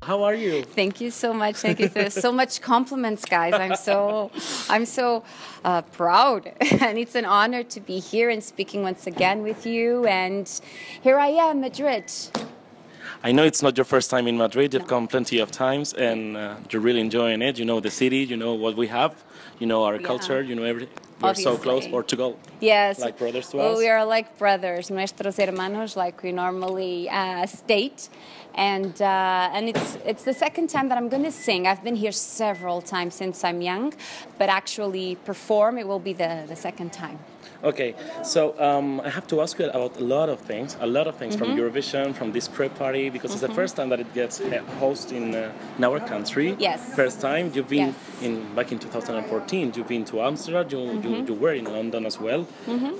How are you? Thank you so much. Thank you for so much compliments, guys. I'm so proud, and it's an honor to be here and speaking once again with you. And here I am, Madrid. I know it's not your first time in Madrid. You've come plenty of times, and you're really enjoying it. You know the city. You know what we have. You know our culture. You know everything. We're so close, Portugal. Yes. Like brothers to us. We are like brothers, nuestros hermanos, like we normally state. And it's the second time that I'm going to sing. I've been here several times since I'm young, but actually perform, it will be the second time. Okay, so I have to ask you about a lot of things from Eurovision, from this pre-party, because it's the first time that it gets hosted in our country. Yes. First time. You've been back in 2014. You've been to Amsterdam. You were in London as well.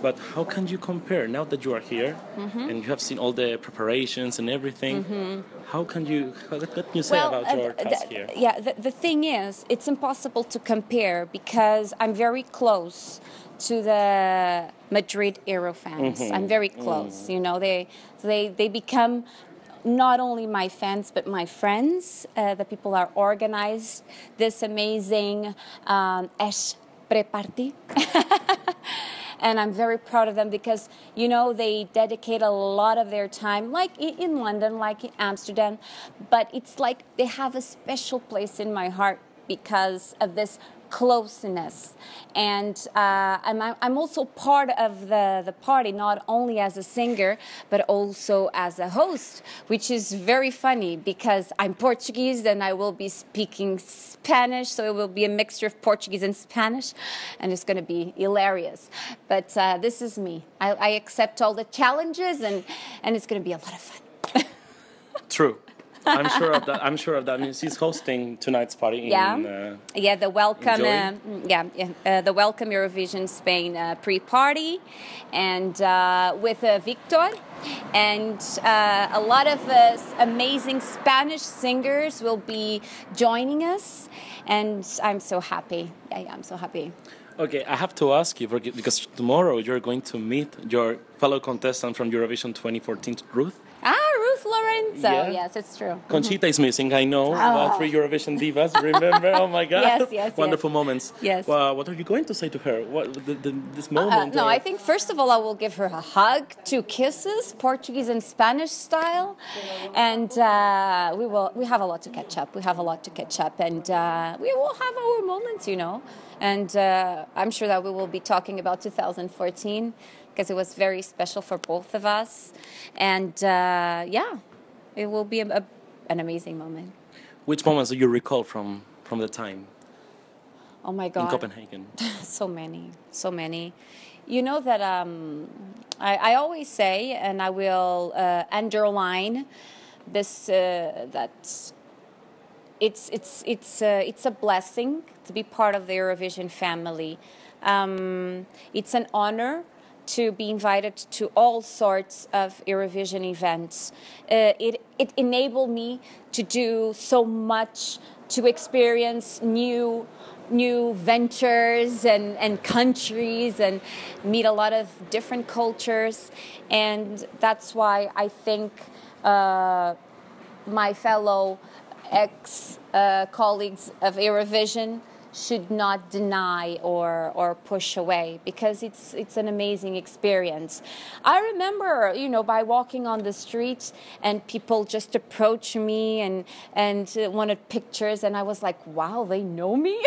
But how can you compare now that you are here and you have seen all the preparations and everything? What can you say about your task here? Yeah, the thing is, it's impossible to compare because I'm very close to the Madrid Euro fans. I'm very close. You know, they become not only my fans but my friends. The people are organized this amazing ESC pre-party. And I'm very proud of them because, you know, they dedicate a lot of their time, like in London, like in Amsterdam. But it's like they have a special place in my heart because of this closeness. And I'm also part of the party, not only as a singer, but also as a host, which is very funny because I'm Portuguese and I will be speaking Spanish, so it will be a mixture of Portuguese and Spanish, and it's going to be hilarious. But this is me. I accept all the challenges, and it's going to be a lot of fun. True. I'm sure of that. I'm sure of that. I mean, she's hosting tonight's party in the welcome the welcome Eurovision Spain pre-party, and with Victor, and a lot of amazing Spanish singers will be joining us, and I'm so happy. I'm so happy. Okay, I have to ask you because tomorrow you're going to meet your fellow contestant from Eurovision 2014, Ruth. Ruth Lorenzo. Yeah. Yes, it's true. Conchita is missing, I know. Three Eurovision divas, remember? Oh my God. Yes. Wonderful moments. Yes. What are you going to say to her? This moment? No, I think first of all I will give her a hug, 2 kisses, Portuguese and Spanish style, and we have a lot to catch up. And we will have our moments, you know. And I'm sure that we will be talking about 2014. Because it was very special for both of us. And, it will be an amazing moment. Which moments do you recall from the time? Oh, my God. In Copenhagen? So many. You know that I always say, and I will underline this, that it's a blessing to be part of the Eurovision family. It's an honor to be invited to all sorts of Eurovision events. It enabled me to do so much, to experience new ventures and countries and meet a lot of different cultures. And that's why I think my fellow ex-colleagues of Eurovision should not deny or push away, because it's an amazing experience. I remember, you know, by walking on the street and people just approach me and wanted pictures, and I was like, wow, they know me.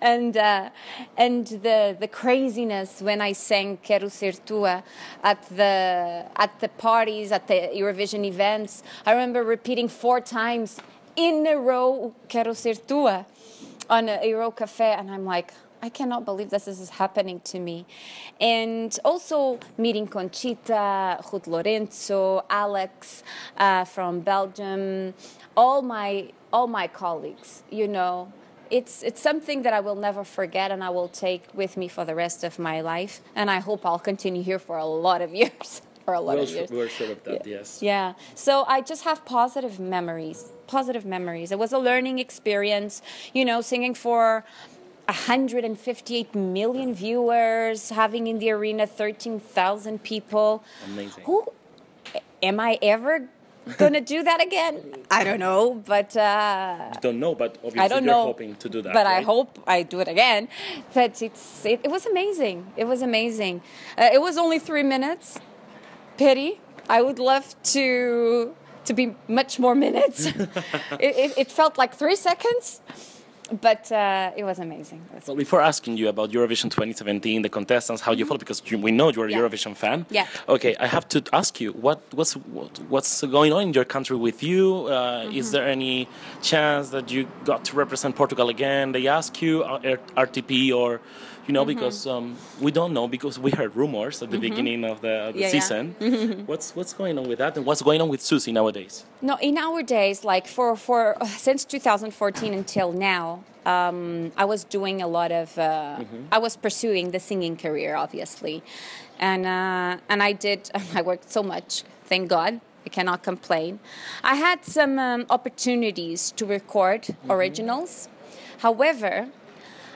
And the craziness when I sang Quero Ser Tua at the parties, at the Eurovision events. I remember repeating 4 times in a row Quero Ser Tua on a Euro Cafe, and I'm like, I cannot believe this is happening to me. And also meeting Conchita, Ruth Lorenzo, Alex from Belgium, all my colleagues, you know. It's something that I will never forget, and I will take with me for the rest of my life. And I hope I'll continue here for a lot of years. We're sure of that, yes. Yeah. So I just have positive memories. It was a learning experience, you know, singing for 158 million viewers, having in the arena 13,000 people. Amazing. Am I ever gonna do that again? I don't know, but You don't know, but I obviously don't you're know. hoping to do that. But right? I hope I do it again. But it was amazing. It was amazing. It was only 3 minutes. Pity. I would love to be much more minutes. It felt like 3 seconds. But it was amazing. Well, before asking you about Eurovision 2017, the contestants, how you follow, because we know you're a Yeah. Eurovision fan. Yeah. Okay, I have to ask you, what's going on in your country with you? Is there any chance that you got to represent Portugal again? They ask you, RTP, or, because we don't know, because we heard rumors at the beginning of the Yeah, season. What's going on with that, and what's going on with Suzy nowadays? No, in our days, like since 2014 until now, I was doing a lot of. I was pursuing the singing career, obviously, and I did. I worked so much. Thank God, I cannot complain. I had some opportunities to record originals. However,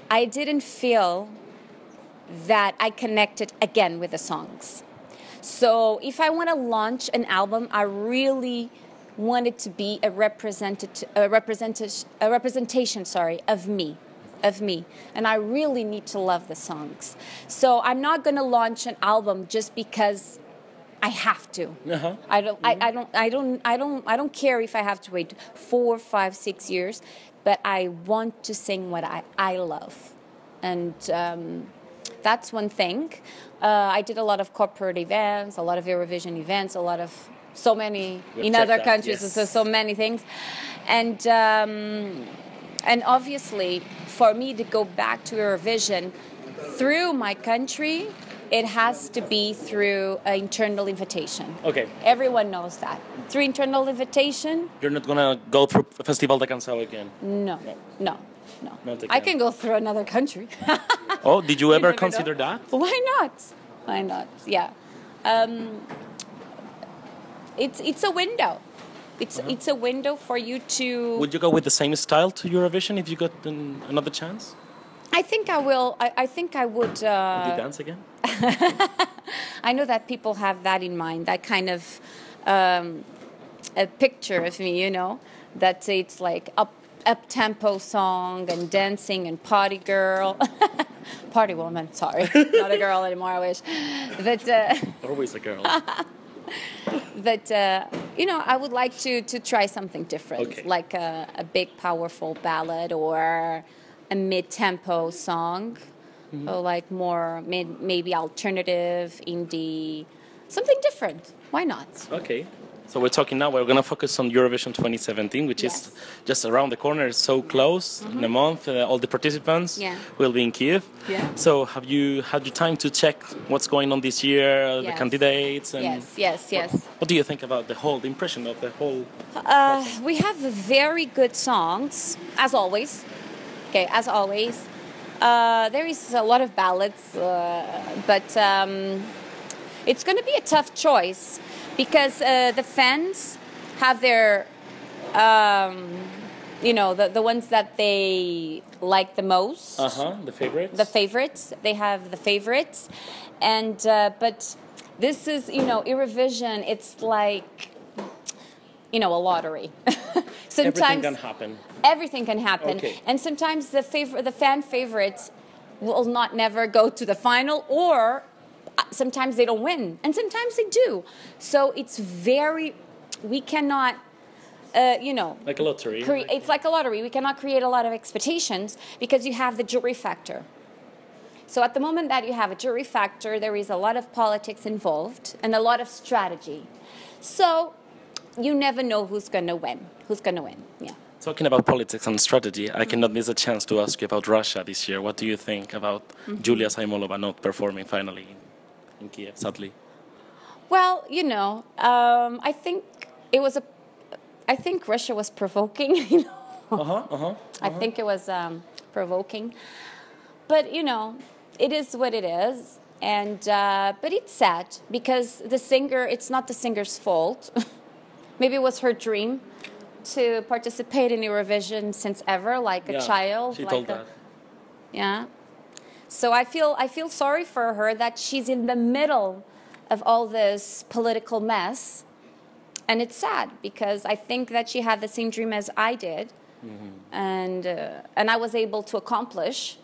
I didn't feel that I connected again with the songs. So if I want to launch an album, I really want it to be a representation, of me, and I really need to love the songs. So I'm not going to launch an album just because I have to. I don't care if I have to wait 4, 5, 6 years, but I want to sing what I love, and that's one thing. I did a lot of corporate events, a lot of Eurovision events, so many in other countries, yes. so many things, and obviously for me to go back to Eurovision through my country, it has to be through an internal invitation. Okay. Everyone knows that. Through internal invitation. You're not gonna go through Festival de Cansao again? No. Not again. I can go through another country. Oh, did you ever consider that? Why not? Yeah. It's a window. It's a window for you to. Would you go with the same style to Eurovision if you got another chance? I think I will. I think I would. Would you dance again? I know that people have that in mind. That kind of a picture of me, that it's like up tempo song and dancing and party girl, party woman. Sorry, not a girl anymore. I wish, but always a girl. But I would like to try something different, okay. Like a big, powerful ballad or a mid-tempo song, or like more maybe alternative, indie, something different. Why not? Okay. So we're talking now. We're going to focus on Eurovision 2017, which is just around the corner. It's so close. In a month, all the participants will be in Kiev. Yeah. So have you had the time to check what's going on this year, the candidates? And yes. What do you think about the impression of the whole? We have very good songs, as always. Okay, as always. There is a lot of ballads, but it's going to be a tough choice. Because the fans have their, the ones that they like the most. The favorites. The favorites. They have the favorites, and but this is Eurovision. It's like a lottery. Sometimes everything can happen. Everything can happen, okay. And sometimes the fan favorites will never go to the final, or sometimes they don't win, and sometimes they do. So it's we cannot, like a lottery. It's like a lottery. We cannot create a lot of expectations because you have the jury factor. So at the moment that you have a jury factor, there is a lot of politics involved and a lot of strategy. So you never know who's going to win. Yeah. Talking about politics and strategy, I cannot miss a chance to ask you about Russia this year. What do you think about Julia Saimolova not performing finally in Kiev, sadly? Well, I think I think Russia was provoking. I think it was provoking, but it is what it is, and but it's sad because the singer. It's not the singer's fault. Maybe it was her dream to participate in Eurovision since ever, like a child. She told that. Yeah. So I feel sorry for her that she's in the middle of all this political mess, And it's sad because I think that she had the same dream as I did, and I was able to accomplish,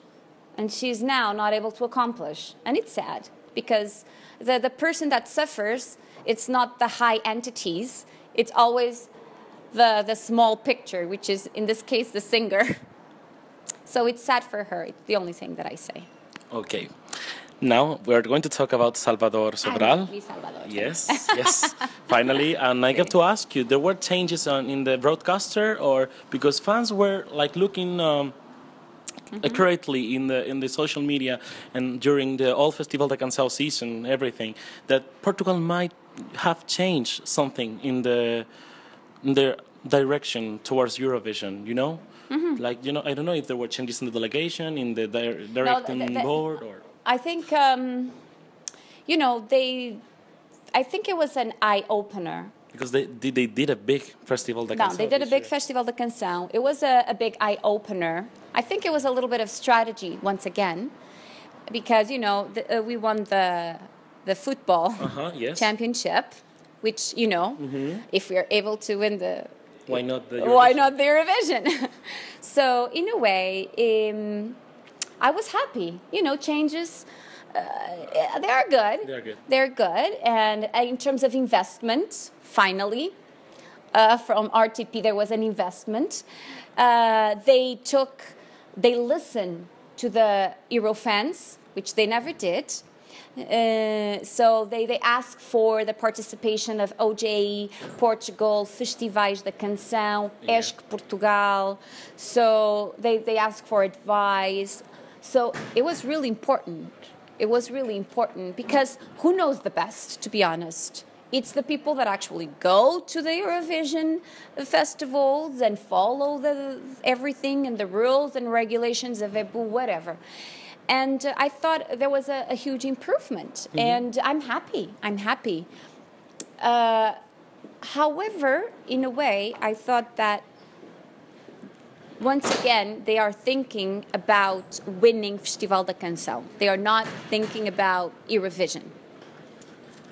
and she's now not able to accomplish. And it's sad because the person that suffers, it's not the high entities, it's always the small picture, which is, in this case, the singer. So it's sad for her. It's the only thing that I say. Okay. Now we're going to talk about Salvador Sobral. Salvador. Yes, yes. Finally, and I got to ask you, there were changes in the broadcaster, or because fans were like looking accurately in the social media and during the all Festival da Canção season, everything, that Portugal might have changed something in their direction towards Eurovision, you know? Like, you know, I don't know if there were changes in the delegation, in the directing board, or... I think, you know, I think it was an eye-opener. Because they did a big Festival da Canção. No, they did a big Festival da Canção. It was a big eye-opener. I think it was a little bit of strategy, once again, because, you know, we won the football championship, which, you know, if we're able to win the... Why not the Eurovision? Why not the Eurovision? So, in a way, I was happy. You know, changes, they are good. They're good. They're good. And in terms of investment, finally, from RTP, there was an investment. They listened to the Eurofans, which they never did. So they asked for the participation of OJE, Portugal, Festivais da Canção, ESC Portugal. So they asked for advice. So it was really important. It was really important because who knows the best, to be honest? It's the people that actually go to the Eurovision festivals and follow everything and the rules and regulations of EBU, whatever. And I thought there was a huge improvement, and I'm happy. I'm happy. However, in a way, I thought that once again they are thinking about winning Festival da Canção. They are not thinking about Eurovision.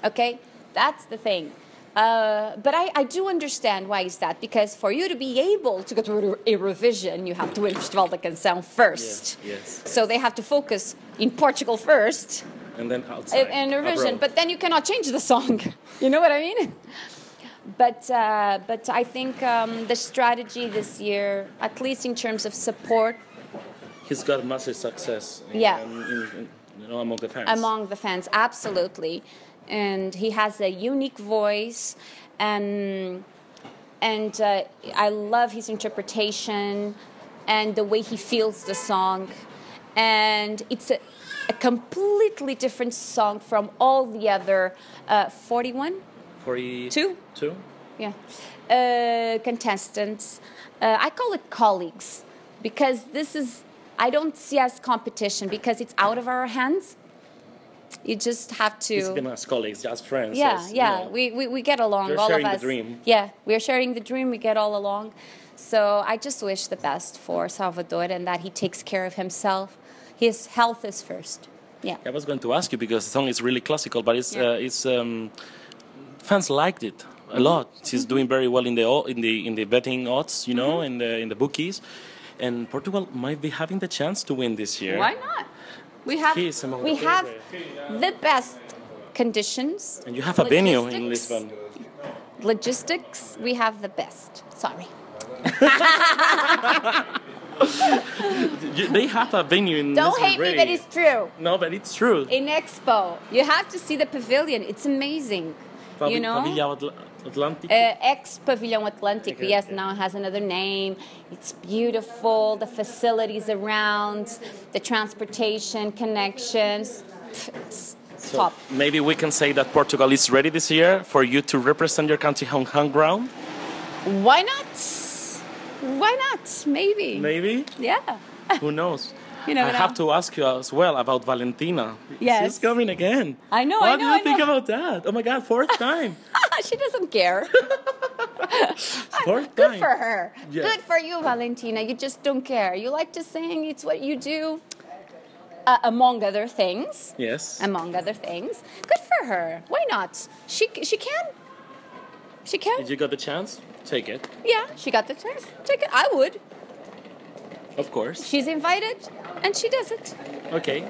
Okay, that's the thing. But I do understand why is that, because for you to be able to go to Eurovision, you have to win Festival da Canção first. Yes. So they have to focus in Portugal first. And then outside. And Eurovision. Abroad. But then you cannot change the song. You know what I mean? But I think the strategy this year, at least in terms of support... He's got massive success among the fans. Among the fans, absolutely. And he has a unique voice, and I love his interpretation and the way he feels the song. And it's a completely different song from all the other 42? Yeah. Contestants. I call it colleagues, because I don't see as competition, because it's out of our hands. You just have to... It's been as colleagues, as friends. Yeah. You know, we get along, You're all sharing of us. The dream. Yeah, we're sharing the dream, we get all along. So I just wish the best for Salvador, and that he takes care of himself. His health is first. Yeah. I was going to ask you, because the song is really classical, but fans liked it a lot. He's doing very well in the betting odds, you know, in the bookies. And Portugal might be having the chance to win this year. Why not? We have the best conditions. And you have a venue in Lisbon. Logistics, we have the best. Sorry. They have a venue in Don't Lisbon. hate me, but it's true. No, but it's true. In Expo, you have to see the pavilion. It's amazing. You know? Pavilion Atlantic. Ex-Pavilion Atlantic, Okay. yes, now it has another name. It's beautiful, the facilities around, the transportation, connections. It's top. Maybe we can say that Portugal is ready this year for you to represent your country on home ground? Why not? Why not? Maybe. Maybe? Yeah. Who knows? You never I have to ask you as well about Valentina. Yes. She's coming again. I know, What do you think about that? Oh my God, fourth time. She doesn't care. Fourth Good time. for her. Yeah. Good for you, Valentina. You just don't care. You like to sing. It's what you do. Among other things. Yes. Among other things. Good for her. Why not? She can. she can. If you got the chance, take it. Yeah, she got the chance. Take it. I would. Of course. She's invited, and she does it. Okay.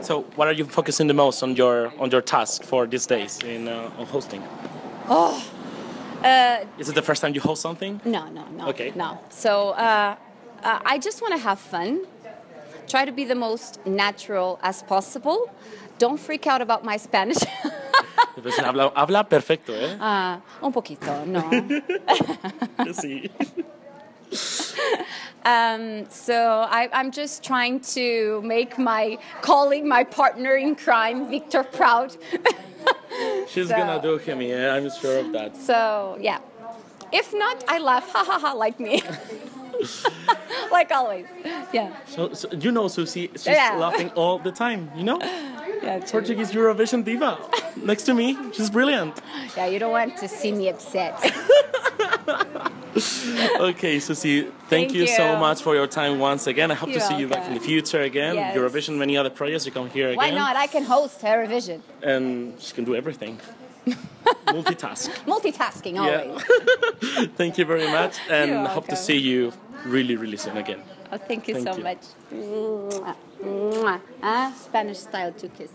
So, what are you focusing the most on your task for these days in on hosting? Oh. Is it the first time you host something? No. Okay. No. So I just want to have fun. Try to be the most natural as possible. Don't freak out about my Spanish. Habla perfecto, ¿eh? Un poquito, no. Sí. So I'm just trying to make my colleague, my partner in crime, Victor, proud. She's gonna do him, yeah, I'm sure of that. So, yeah. If not, I laugh, ha ha ha, like me. Like always. Yeah. So you know Suzy, she's laughing all the time, you know? Yeah, Portuguese Eurovision diva. Next to me, she's brilliant. Yeah, you don't want to see me upset. Okay, Suzy, thank you so much for your time once again. I hope to see you back in the future again. Yes. Eurovision, many other projects, you come here again. Why not? I can host Eurovision. And she can do everything. Multitask. Multitasking, always. Yeah. Thank you very much, and You're hope to welcome. see you really, really soon again. Oh, thank you so much. Mwah. Mwah. Spanish style 2 kisses.